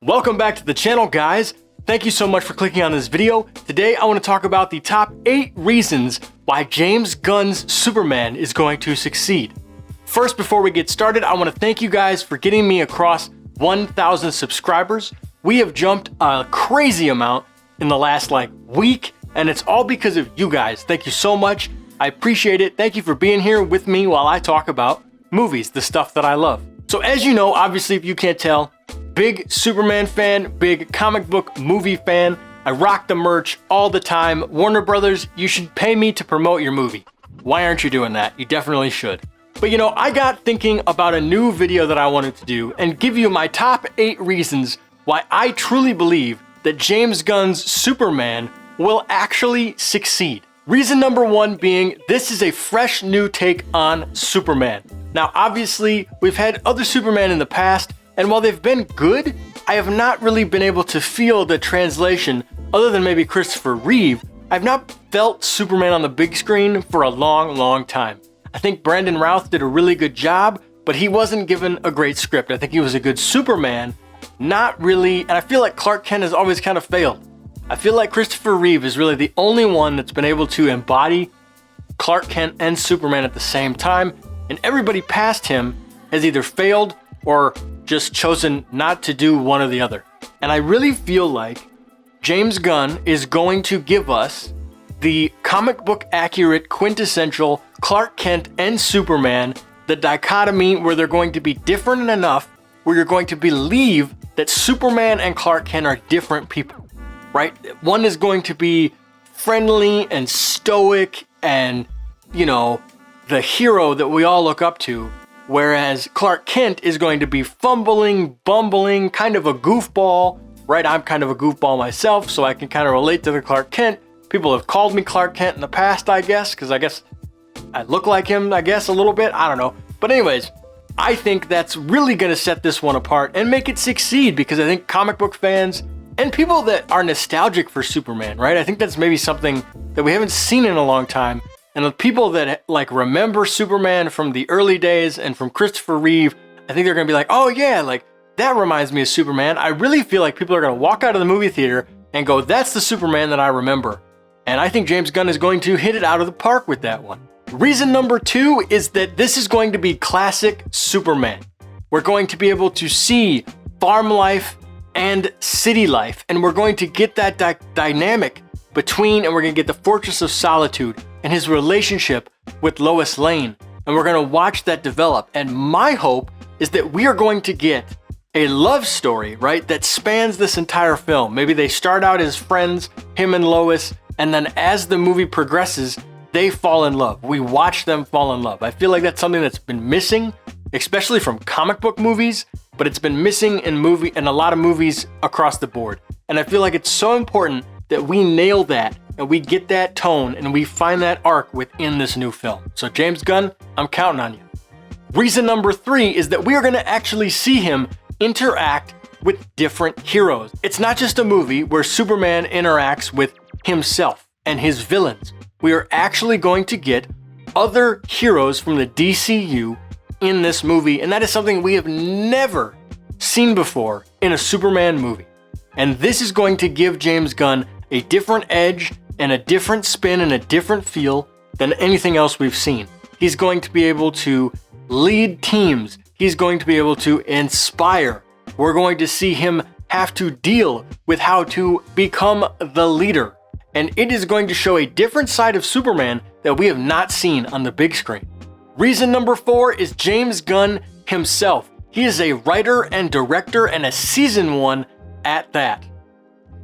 Welcome back to the channel, guys. Thank you so much for clicking on this video. Today, I want to talk about the top 8 reasons why James Gunn's Superman is going to succeed. First, before we get started, I want to thank you guys for getting me across 1,000 subscribers. We have jumped a crazy amount in the last week, and it's all because of you guys. Thank you so much. I appreciate it. Thank you for being here with me while I talk about movies, the stuff that I love. So as you know, obviously, if you can't tell, big Superman fan, big comic book movie fan. I rock the merch all the time. Warner Brothers, you should pay me to promote your movie. Why aren't you doing that? You definitely should. But you know, I got thinking about a new video that I wanted to do and give you my top 8 reasons why I truly believe that James Gunn's Superman will actually succeed. Reason number 1 being, this is a fresh new take on Superman. Now, obviously, we've had other Superman in the past, and while they've been good, I have not really been able to feel the translation, other than maybe Christopher Reeve. I've not felt Superman on the big screen for a long time. I think Brandon Routh did a really good job, but he wasn't given a great script. I think he was a good Superman, not really, and I feel like Clark Kent has always kind of failed. I feel like Christopher Reeve is really the only one that's been able to embody Clark Kent and Superman at the same time, and everybody past him has either failed or just chosen not to do one or the other. And I really feel like James Gunn is going to give us the comic book accurate, quintessential Clark Kent and Superman, the dichotomy where they're going to be different enough where you're going to believe that Superman and Clark Kent are different people, right? One is going to be friendly and stoic and, you know, the hero that we all look up to, whereas Clark Kent is going to be fumbling, bumbling, kind of a goofball, right? I'm kind of a goofball myself, so I can kind of relate to the Clark Kent. People have called me Clark Kent in the past, I guess, because I guess I look like him, I guess, a little bit. I don't know. But anyways, I think that's really going to set this one apart and make it succeed, because I think comic book fans and people that are nostalgic for Superman, right? I think that's maybe something that we haven't seen in a long time. And the people that remember Superman from the early days and from Christopher Reeve, I think they're going to be like, oh yeah, that reminds me of Superman. I really feel like people are going to walk out of the movie theater and go, that's the Superman that I remember. And I think James Gunn is going to hit it out of the park with that one. Reason number 2 is that this is going to be classic Superman. We're going to be able to see farm life and city life, and we're going to get that dynamic between, and we're going to get the Fortress of Solitude and his relationship with Lois Lane, and we're going to watch that develop. And my hope is that we are going to get a love story, right, that spans this entire film. Maybe they start out as friends, him and Lois, and then as the movie progresses, they fall in love. We watch them fall in love. I feel like that's something that's been missing, especially from comic book movies, but it's been missing in a lot of movies across the board. And I feel like it's so important that we nail that and we get that tone and we find that arc within this new film. So James Gunn, I'm counting on you. Reason number 3 is that we are going to actually see him interact with different heroes. It's not just a movie where Superman interacts with himself and his villains. We are actually going to get other heroes from the DCU in this movie, and that is something we have never seen before in a Superman movie. And this is going to give James Gunn a different edge and a different spin and a different feel than anything else we've seen. He's going to be able to lead teams. He's going to be able to inspire. We're going to see him have to deal with how to become the leader. And it is going to show a different side of Superman that we have not seen on the big screen. Reason number 4 is James Gunn himself. He is a writer and director, and a season 1 at that.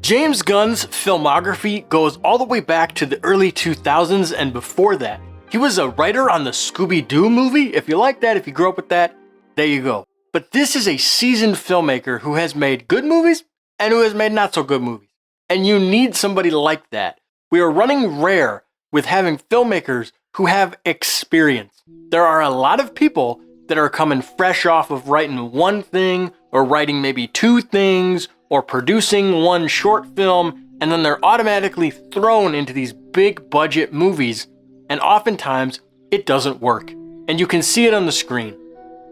James Gunn's filmography goes all the way back to the early 2000s and before that. He was a writer on the Scooby-Doo movie. If you like that, if you grew up with that, there you go. But this is a seasoned filmmaker who has made good movies and who has made not so good movies. And you need somebody like that. We are running rare with having filmmakers who have experience. There are a lot of people that are coming fresh off of writing one thing or writing maybe 2 things or producing one short film, and then they're automatically thrown into these big budget movies, and oftentimes it doesn't work. And you can see it on the screen.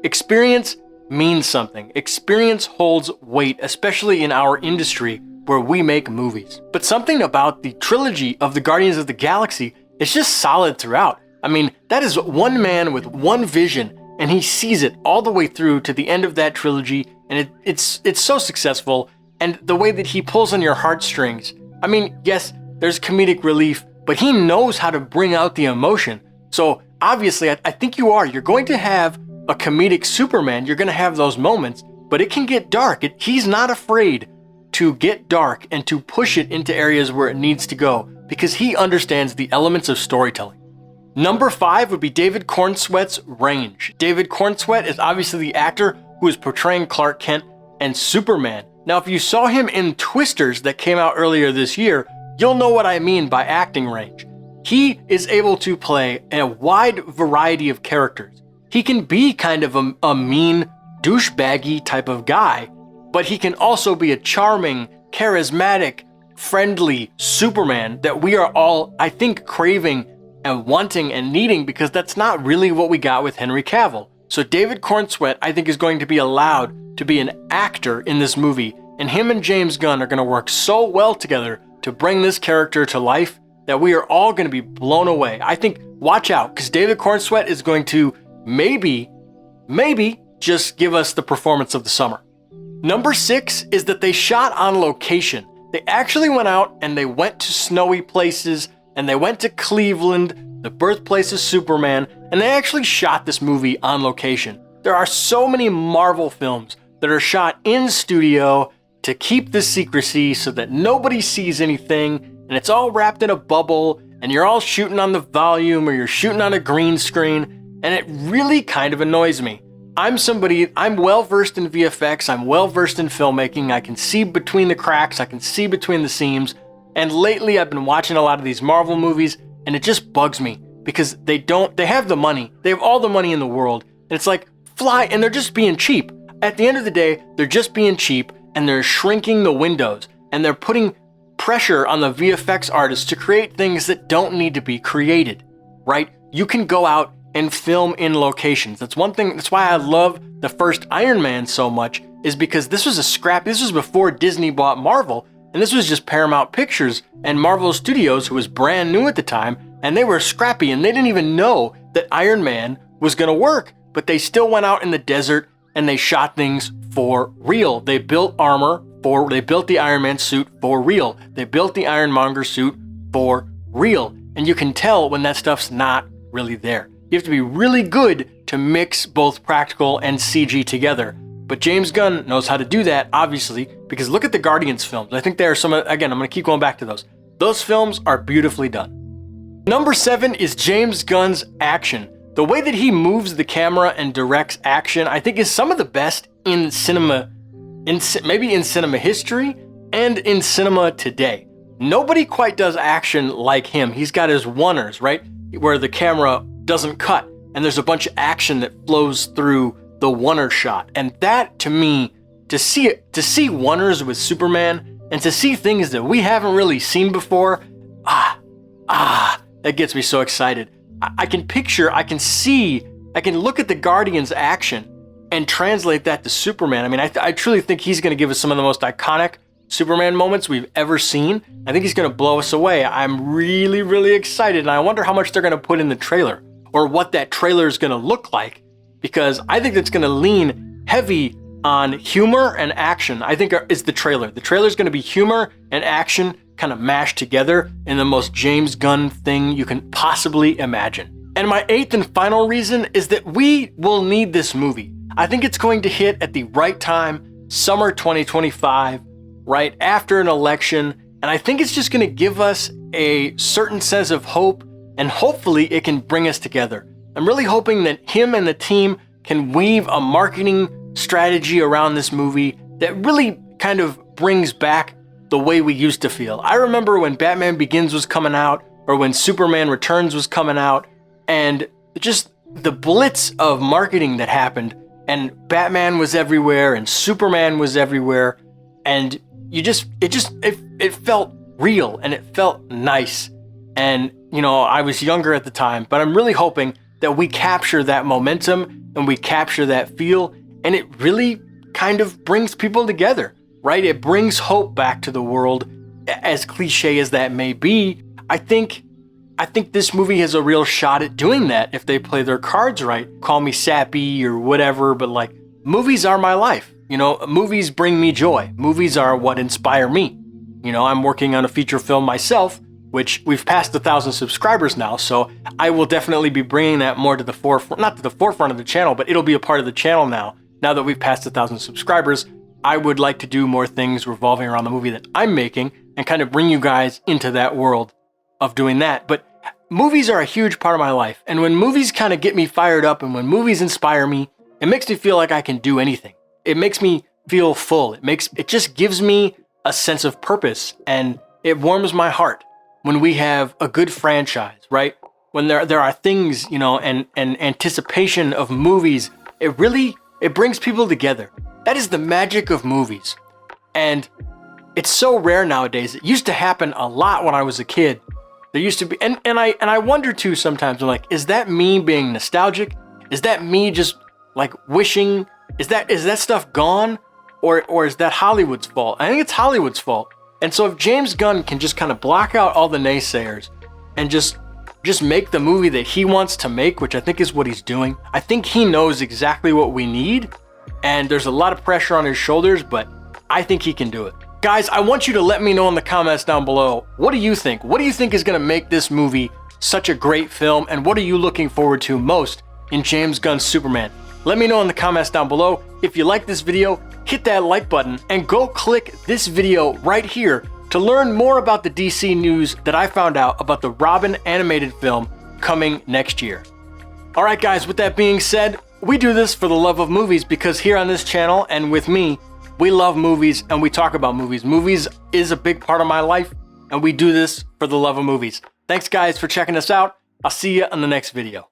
Experience means something. Experience holds weight, especially in our industry where we make movies. But something about the trilogy of the Guardians of the Galaxy is just solid throughout. I mean, that is one man with one vision, and he sees it all the way through to the end of that trilogy, and it's so successful. And the way that he pulls on your heartstrings, I mean, yes, there's comedic relief, but he knows how to bring out the emotion. So obviously, I think you're going to have a comedic Superman. You're going to have those moments, but it can get dark. He's not afraid to get dark and to push it into areas where it needs to go because he understands the elements of storytelling. Number 5 would be David Cornsweet's range. David Cornsweet is obviously the actor who is portraying Clark Kent and Superman. Now, if you saw him in Twisters that came out earlier this year, you'll know what I mean by acting range. He is able to play a wide variety of characters. He can be kind of a mean, douchebaggy type of guy, but he can also be a charming, charismatic, friendly Superman that we are all, I think, craving and wanting and needing, because that's not really what we got with Henry Cavill. So David Cornsweet, I think, is going to be allowed to be an actor in this movie, and him and James Gunn are going to work so well together to bring this character to life that we are all going to be blown away. I think, watch out, because David Cornsweet is going to maybe just give us the performance of the summer. Number 6 is that they shot on location. They actually went out and they went to snowy places, and they went to Cleveland, the birthplace of Superman, and they actually shot this movie on location. There are so many Marvel films that are shot in studio to keep the secrecy so that nobody sees anything, and it's all wrapped in a bubble, and you're all shooting on the volume or you're shooting on a green screen, and it really kind of annoys me. I'm well versed in VFX, I'm well versed in filmmaking, I can see between the cracks, I can see between the seams, and lately I've been watching a lot of these Marvel movies, and it just bugs me because they have the money, they have all the money in the world, and it's like, fly, and they're just being cheap. At the end of the day, they're just being cheap, and they're shrinking the windows, and they're putting pressure on the VFX artists to create things that don't need to be created, right? You can go out and film in locations. That's one thing, that's why I love the first Iron Man so much, is because this was before Disney bought Marvel, and this was just Paramount Pictures and Marvel Studios, who was brand new at the time, and they were scrappy, and they didn't even know that Iron Man was gonna work, but they still went out in the desert and they shot things for real. They built armor they built the Iron Man suit for real. They built the Ironmonger suit for real. And you can tell when that stuff's not really there. You have to be really good to mix both practical and CG together. But James Gunn knows how to do that, obviously, because look at the Guardians films. I think there are again, I'm going to keep going back to those. Those films are beautifully done. Number 7 is James Gunn's action. The way that he moves the camera and directs action, I think, is some of the best in cinema, maybe in cinema history and in cinema today. Nobody quite does action like him. He's got his oneers, right? Where the camera doesn't cut, and there's a bunch of action that flows through the oneer shot. And that, to me, to see oneers with Superman and to see things that we haven't really seen before, that gets me so excited. I can look at the Guardians action and translate that to Superman. I mean, I truly think he's going to give us some of the most iconic Superman moments we've ever seen. I think he's going to blow us away. I'm really, really excited, and I wonder how much they're going to put in the trailer or what that trailer is going to look like, because I think it's going to lean heavy on humor and action. I think is the trailer. The trailer is going to be humor and action kind of mashed together in the most James Gunn thing you can possibly imagine. And my 8th and final reason is that we will need this movie. I think it's going to hit at the right time, summer 2025, right after an election, and I think it's just going to give us a certain sense of hope, and hopefully it can bring us together. I'm really hoping that him and the team can weave a marketing strategy around this movie that really kind of brings back the way we used to feel. I remember when Batman Begins was coming out, or when Superman Returns was coming out, and just the blitz of marketing that happened, and Batman was everywhere, and Superman was everywhere, and it felt real, and it felt nice. And, I was younger at the time, but I'm really hoping that we capture that momentum and we capture that feel, and it really kind of brings people together, right? It brings hope back to the world, as cliche as that may be. I think this movie has a real shot at doing that if they play their cards right. Call me sappy or whatever, but like, movies are my life. You know, movies bring me joy. Movies are what inspire me. You know, I'm working on a feature film myself, which we've passed 1,000 subscribers now, so I will definitely be bringing that more to the forefront, not to the forefront of the channel, but it'll be a part of the channel now. Now that we've passed 1,000 subscribers, I would like to do more things revolving around the movie that I'm making and kind of bring you guys into that world of doing that. But movies are a huge part of my life, and when movies kind of get me fired up and when movies inspire me, it makes me feel like I can do anything. It makes me feel full. It just gives me a sense of purpose, and it warms my heart when we have a good franchise, right? When there are things, you know, and anticipation of movies, it brings people together. That is the magic of movies. And it's so rare nowadays. It used to happen a lot when I was a kid. There used to be, and I wonder too sometimes, I'm like, is that me being nostalgic? Is that me just like wishing, is that stuff gone? Or is that Hollywood's fault? I think it's Hollywood's fault. And so if James Gunn can just kind of block out all the naysayers and just make the movie that he wants to make, which I think is what he's doing, I think he knows exactly what we need. And there's a lot of pressure on his shoulders, but I think he can do it. Guys, I want you to let me know in the comments down below, what do you think? What do you think is gonna make this movie such a great film? And what are you looking forward to most in James Gunn's Superman? Let me know in the comments down below. If you like this video, hit that like button and go click this video right here to learn more about the DC news that I found out about the Robin animated film coming next year. All right, guys, with that being said, we do this for the love of movies because here on this channel and with me, we love movies and we talk about movies. Movies is a big part of my life and we do this for the love of movies. Thanks, guys, for checking us out. I'll see you on the next video.